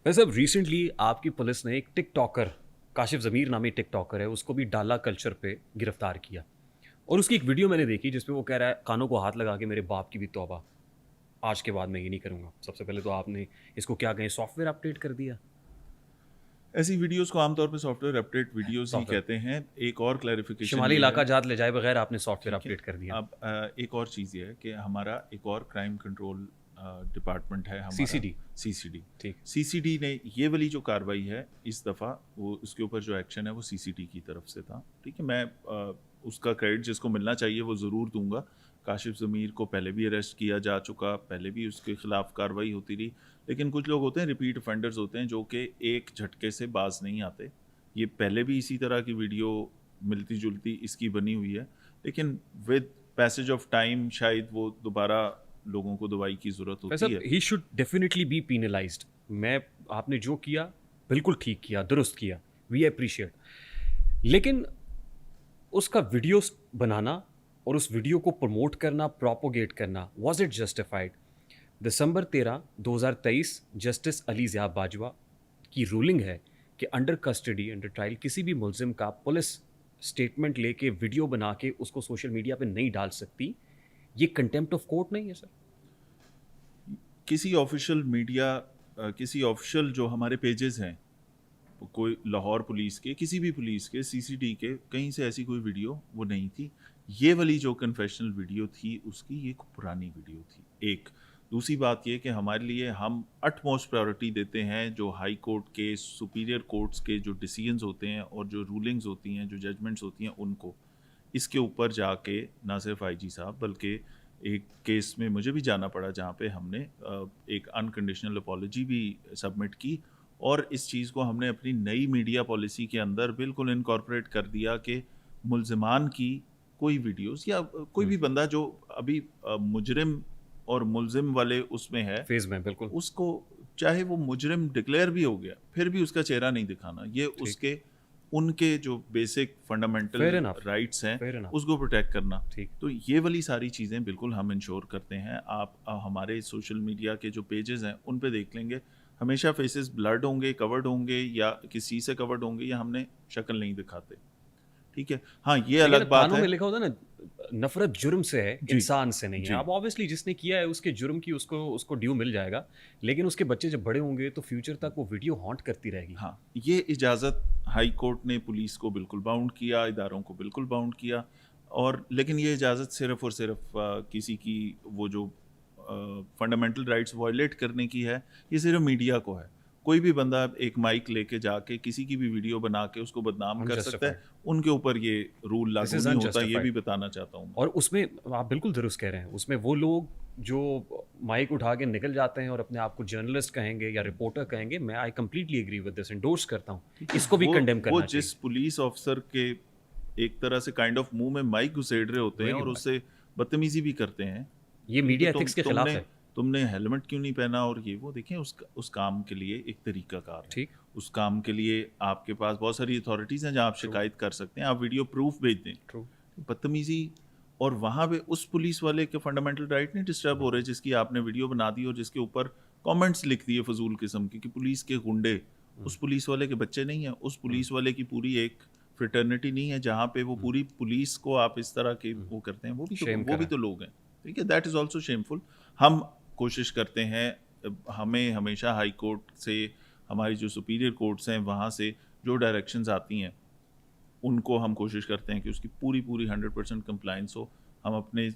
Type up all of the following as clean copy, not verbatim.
वैसे अब रिसेंटली आपकी पुलिस ने एक टिक टॉकर, काशिफ ज़मीर नामी टिक टॉकर है, उसको भी डाला कल्चर पे गिरफ्तार किया। और उसकी एक वीडियो मैंने देखी जिसमें वो कह रहा है कानों को हाथ लगा के मेरे बाप की भी तौबा, आज के बाद मैं ये नहीं करूँगा। सबसे पहले तो आपने इसको क्या कहें, सॉफ्टवेयर अपडेट कर दिया। ऐसी वीडियोस को आमतौर पे सॉफ्टवेयर अपडेट वीडियोस ही सॉफ्टवेयर कहते हैं। एक और क्लैरिफिकेशन शुमाली ये इलाका है, जात ले जाए बगैर आपने सॉफ्टवेयर ठीक है। अपडेट कर दिया। अब एक और चीज़ ये है कि हमारा एक और क्राइम कंट्रोल डिपार्टमेंट है, हमारा सीसीडी, सीसीडी। ठीक। सीसीडी ने ये वाली जो कार्रवाई है इस दफ़ा, वो उसके ऊपर जो एक्शन है वो सीसीडी की तरफ से था, ठीक है। मैं उसका क्रेडिट जिसको मिलना चाहिए वो ज़रूर दूंगा। काशिफ ज़मीर को पहले भी अरेस्ट किया जा चुका, पहले भी उसके खिलाफ कार्रवाई होती रही, लेकिन कुछ लोग होते हैं रिपीट ऑफेंडर्स होते हैं जो कि एक झटके से बाज नहीं आते। ये पहले भी इसी तरह की वीडियो मिलती जुलती इसकी बनी हुई है, लेकिन विद पैसेज ऑफ टाइम शायद वो दोबारा लोगों को दवाई की ज़रूरत होती है। He should definitely be penalized. मैं आपने जो किया बिल्कुल ठीक किया, दुरुस्त किया, वी अप्रिशिएट। लेकिन उसका वीडियोस बनाना और उस वीडियो को प्रमोट करना, प्रोपोगेट करना, वाज इट जस्टिफाइड? दिसंबर 13, 2023 जस्टिस अली ज़िया बाजवा की रूलिंग है कि अंडर कस्टडी, अंडर ट्रायल किसी भी मुलजिम का पुलिस स्टेटमेंट लेके वीडियो बना के उसको सोशल मीडिया पे नहीं डाल सकती। ये कंटेम्प्ट ऑफ कोर्ट नहीं है सर? किसी ऑफिशियल मीडिया, किसी ऑफिशियल जो हमारे पेजेस हैं, कोई लाहौर पुलिस के, किसी भी पुलिस के, सीसीडी के, कहीं से ऐसी कोई वीडियो वो नहीं थी। ये वाली जो कन्फेशनल वीडियो थी उसकी ये पुरानी वीडियो थी। एक दूसरी बात ये कि हमारे लिए हम अटमोस्ट प्रायोरिटी देते हैं जो हाई कोर्ट के, सुपीरियर कोर्ट्स के जो डिसीजंस होते हैं और जो रूलिंग्स होती हैं, जो जजमेंट्स होती हैं, उनको। इसके ऊपर जाके ना सिर्फ आईजी साहब बल्कि एक केस में मुझे भी जाना पड़ा जहाँ पे हमने एक अनकंडीशनल अपॉलॉजी भी सबमिट की, और इस चीज़ को हमने अपनी नई मीडिया पॉलिसी के अंदर बिल्कुल इनकॉर्पोरेट कर दिया कि मुलजिमान की कोई वीडियोस या कोई भी बंदा जो अभी मुजरिम और मुलजिम वाले उसमें है, फेज में बिल्कुल उसको चाहे वो मुजरिम डिक्लेयर भी हो गया फिर भी उसका चेहरा नहीं दिखाना। ये उसके उनके जो बेसिक फंडामेंटल राइट्स हैं उसको प्रोटेक्ट करना। तो ये वाली सारी चीज़ें बिल्कुल हम इंश्योर करते हैं। आप हमारे सोशल मीडिया के जो पेजेस हैं उन पे देख लेंगे, हमेशा फेसेस ब्लर्ड होंगे, कवर्ड होंगे या किसी से कवर्ड होंगे, या हमने शक्ल नहीं दिखाते, ठीक है। हाँ, ये अलग बात है, में लिखा होता है ना, नफरत जुर्म से है, इंसान से नहीं है। अब ऑब्वियसली जिसने किया है उसके जुर्म की उसको ड्यू मिल जाएगा, लेकिन उसके बच्चे जब बड़े होंगे तो फ्यूचर तक वो वीडियो हॉन्ट करती रहेगी। हाँ, ये इजाज़त हाई कोर्ट ने पुलिस को बिल्कुल बाउंड किया, इदारों को बिल्कुल बाउंड किया, और लेकिन ये इजाज़त सिर्फ और सिर्फ किसी की वो जो फंडामेंटल राइट्स वायलेट करने की है, ये सिर्फ मीडिया को है। कोई भी बंदा एक माइक लेके जाके किसी की भी वीडियो बना के उसको बदनाम कर सकता है, उनके ऊपर ये रूल लागू नहीं होता, ये भी बताना चाहता हूँ। और उसमें आप बिल्कुल दुरुस्त कह रहे हैं, उसमें वो लोग जो माइक उठा के निकल जाते हैं और अपने आप को जर्नलिस्ट कहेंगे या रिपोर्टर कहेंगे, मैं I completely agree with this, endorse करता हूँ, इसको भी कंडेम करना चाहिए। वो जिस पुलिस ऑफिसर के एक तरह से काइंड ऑफ मुंह में माइक घुसेड़ रहे होते हैं और उससे बदतमीजी भी करते हैं, ये मीडिया एथिक्स के खिलाफ है। तुमने हेलमेट क्यों नहीं पहना, और ये वो देखें उस काम के लिए एक तरीकाकार है। ठीक, उस काम के लिए आपके पास बहुत सारी अथॉरिटीज़ हैं जहाँ आप शिकायत कर सकते हैं, आप वीडियो प्रूफ भेज दें। बदतमीजी, और वहाँ पे उस पुलिस वाले के फंडामेंटल राइट नहीं डिस्टर्ब हो रहे जिसकी आपने वीडियो बना दी और जिसके ऊपर कमेंट्स लिख दिए फजूल किस्म की कि पुलिस के गुंडे। उस पुलिस वाले के बच्चे नहीं हैं, उस पुलिस वाले की पूरी एक फ्रेटर्निटी नहीं है जहाँ पे वो पूरी पुलिस को आप इस तरह के वो करते हैं। वो भी तो लोग हैं, ठीक है। That is also shameful. हम कोशिश करते हैं, हमें हमेशा हाई कोर्ट से, हमारी जो सुपीरियर कोर्ट्स हैं वहाँ से जो डायरेक्शंस आती हैं उनको हम कोशिश करते हैं कि उसकी पूरी 100% कंप्लाइंस हो। हम अपने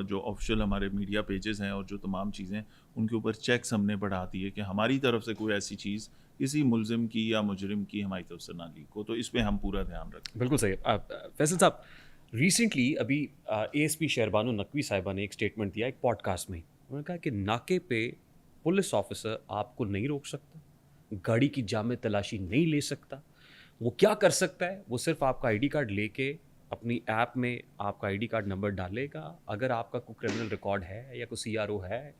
जो ऑफिशियल हमारे मीडिया पेजेस हैं और जो तमाम चीज़ें उनके ऊपर चेक्स हमने बढ़ा दिए कि हमारी तरफ से कोई ऐसी चीज़ किसी मुलजिम की या मुजरिम की हमारी तरफ से ना लीक हो, तो इस पर हम पूरा ध्यान रखें। बिल्कुल सही। फैसल साहब, रिसेंटली अभी ASP शहरबानो नकवी साहिबा ने एक स्टेटमेंट दिया एक पॉडकास्ट में। उन्होंने कहा कि नाके पे पुलिस ऑफिसर आपको नहीं रोक सकता, गाड़ी की जामे तलाशी नहीं ले सकता। वो क्या कर सकता है, वो सिर्फ आपका ID कार्ड लेके अपनी ऐप में आपका ID कार्ड नंबर डालेगा। अगर आपका कोई क्रिमिनल रिकॉर्ड है या कोई CRO है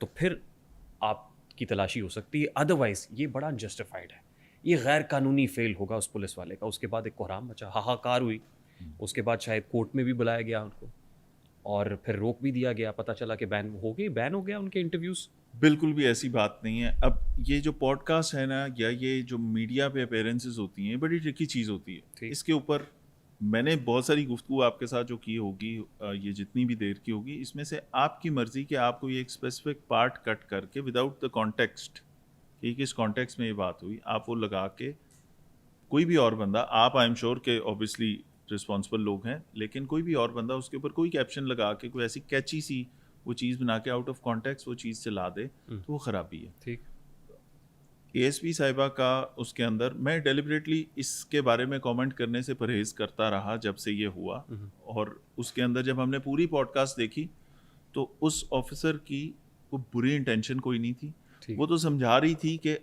तो फिर आपकी तलाशी हो सकती है, अदरवाइज ये बड़ा अनजस्टिफाइड है, ये गैर कानूनी फेल होगा उस पुलिस वाले का। उसके बाद एक कोहराम मचा, हाहाकार हुई, उसके बाद शायद कोर्ट में भी बुलाया गया उनको। اور پھر روک بھی دیا گیا, پتہ چلا کہ بین ہو گیا ان کے انٹرویوز. بالکل بھی ایسی بات نہیں ہے. اب یہ جو پوڈ کاسٹ ہے نا, یا یہ جو میڈیا پہ اپیرنسز ہوتی ہیں, بڑی ٹرکی چیز ہوتی ہے. اس کے اوپر میں نے بہت ساری گفتگو آپ کے ساتھ جو کی ہوگی, یہ جتنی بھی دیر کی ہوگی, اس میں سے آپ کی مرضی کہ آپ کو یہ ایک اسپیسیفک پارٹ کٹ کر کے وداؤٹ دا کانٹیکسٹ, کہ کس کانٹیکسٹ میں یہ بات ہوئی, آپ وہ لگا کے کوئی بھی اور بندہ, آپ آئی ایم شیور کہ اوبیسلی رسپانسبل لوگ ہیں, لیکن کوئی بھی اور بندہ اس کے اوپر کوئی کیپشن لگا کے کوئی ایسی کیچی سی وہ چیز بنا کے آؤٹ آف کانٹیکس وہ چیز چلا دے, تو وہ خرابی ہے. ٹھیک. اے ایس پی صاحبہ کا اس کے اندر, میں ڈیلیبریٹلی اس کے بارے میں کامنٹ کرنے سے پرہیز کرتا رہا جب سے یہ ہوا, اور اس کے اندر جب ہم نے پوری پوڈ کاسٹ دیکھی تو اس آفیسر کی کوئی بری انٹینشن کوئی نہیں تھی. وہ تو سمجھا رہی تھی کہ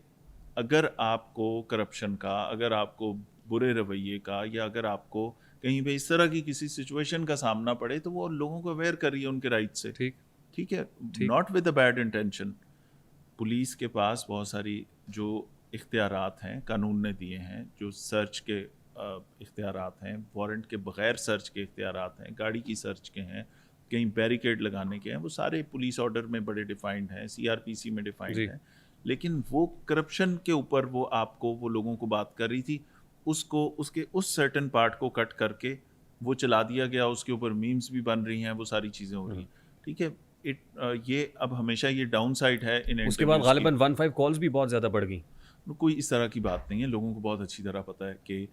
اگر آپ کو کرپشن کا, اگر آپ کو برے رویے کا, یا اگر آپ کو کہیں پہ اس طرح کی کسی سچویشن کا سامنا پڑے تو وہ لوگوں کو اویئر کر رہی ہے ان کے رائٹ سے. ٹھیک ہے, not with a bad intention. Police کے پاس بہت ساری جو اختیارات ہیں قانون نے دیے ہیں, جو سرچ کے اختیارات ہیں, وارنٹ کے بغیر سرچ کے اختیارات ہیں, گاڑی کی سرچ کے ہیں, کہیں بیریکیڈ لگانے کے ہیں, وہ سارے پولیس آرڈر میں بڑے ڈیفائنڈ ہیں, سی آر پی سی میں ڈیفائنڈ ہیں. لیکن وہ کرپشن کے اوپر وہ آپ کو, وہ لوگوں کو بات کر رہی تھی, اس کو اس کے اس سرٹن پارٹ کو کٹ کر کے وہ چلا دیا گیا, اس کے اوپر میمز بھی بن رہی ہیں, وہ ساری چیزیں ہو رہی ہیں. ٹھیک ہے, یہ اب ہمیشہ یہ ڈاؤن سائڈ ہے. اس کے بعد غالباً 15 کالز بھی بہت زیادہ بڑھ گئیں. کوئی اس طرح کی بات نہیں ہے, لوگوں کو بہت اچھی طرح پتہ ہے کہ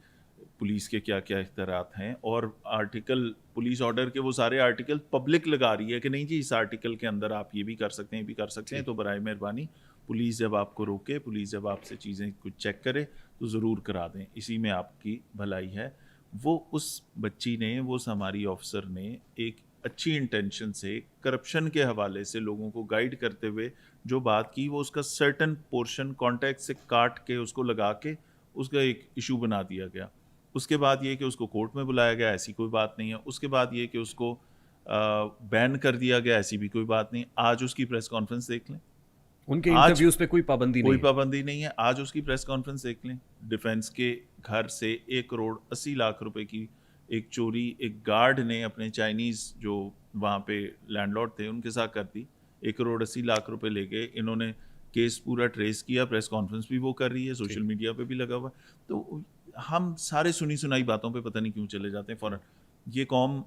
پولیس کے کیا کیا اختیارات ہیں, اور آرٹیکل پولیس آرڈر کے وہ سارے آرٹیکل پبلک لگا رہی ہے کہ نہیں جی اس آرٹیکل کے اندر آپ یہ بھی کر سکتے ہیں, یہ بھی کر سکتے ہیں, تو برائے مہربانی پولیس جب آپ کو روکے, پولیس جب آپ سے چیزیں کچھ چیک کرے تو ضرور کرا دیں, اسی میں آپ کی بھلائی ہے. وہ اس بچی نے, وہ ہماری آفیسر نے ایک اچھی انٹینشن سے کرپشن کے حوالے سے لوگوں کو گائیڈ کرتے ہوئے جو بات کی, وہ اس کا سرٹن پورشن کانٹیکٹ سے کاٹ کے اس کو لگا کے اس کا ایک ایشو بنا دیا گیا. اس کے بعد یہ کہ اس کو کورٹ میں بلایا گیا, ایسی کوئی بات نہیں ہے. اس کے بعد یہ کہ اس کو بین کر دیا گیا, ایسی بھی کوئی بات نہیں. آج اس کی پریس کانفرنس دیکھ لیں, ان کے انٹرویوز پہ کوئی پابندی نہیں ہے. آج اس کی پریس کانفرنس دیکھ لیں. ڈیفینس کے گھر سے 1,80,00,000 روپے کی ایک چوری ایک گارڈ نے اپنے چائنیز جو وہاں پہ لینڈ لارڈ تھے ان کے ساتھ کر دی. 1,80,00,000 روپے لے گئے. انہوں نے کیس پورا ٹریس کیا, پریس کانفرنس بھی وہ کر رہی ہے, سوشل میڈیا پہ بھی لگا ہوا. تو ہم سارے سنی سنائی باتوں پہ پتہ نہیں کیوں چلے جاتے ہیں فوراً. یہ قوم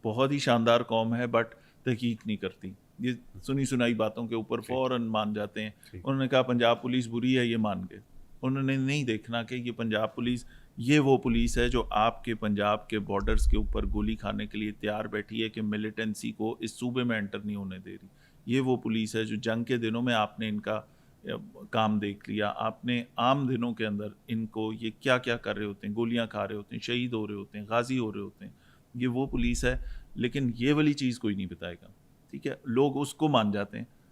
بہت ہی شاندار قوم ہے, بٹ تحقیق نہیں کرتی. یہ سنی سنائی باتوں کے اوپر فوراً مان جاتے ہیں. انہوں نے کہا پنجاب پولیس بری ہے, یہ مان گئے. انہوں نے نہیں دیکھنا کہ یہ پنجاب پولیس, یہ وہ پولیس ہے جو آپ کے پنجاب کے بارڈرز کے اوپر گولی کھانے کے لیے تیار بیٹھی ہے کہ ملیٹنسی کو اس صوبے میں انٹر نہیں ہونے دے رہی. یہ وہ پولیس ہے جو جنگ کے دنوں میں آپ نے ان کا کام دیکھ لیا, آپ نے عام دنوں کے اندر ان کو یہ کیا کیا کر رہے ہوتے ہیں, گولیاں کھا رہے ہوتے ہیں, شہید ہو رہے ہوتے ہیں, غازی ہو رہے ہوتے ہیں. یہ وہ پولیس ہے. لیکن یہ والی چیز کوئی نہیں بتائے گا. ٹھیک ہے, لوگ اس کو مان جاتے ہیں.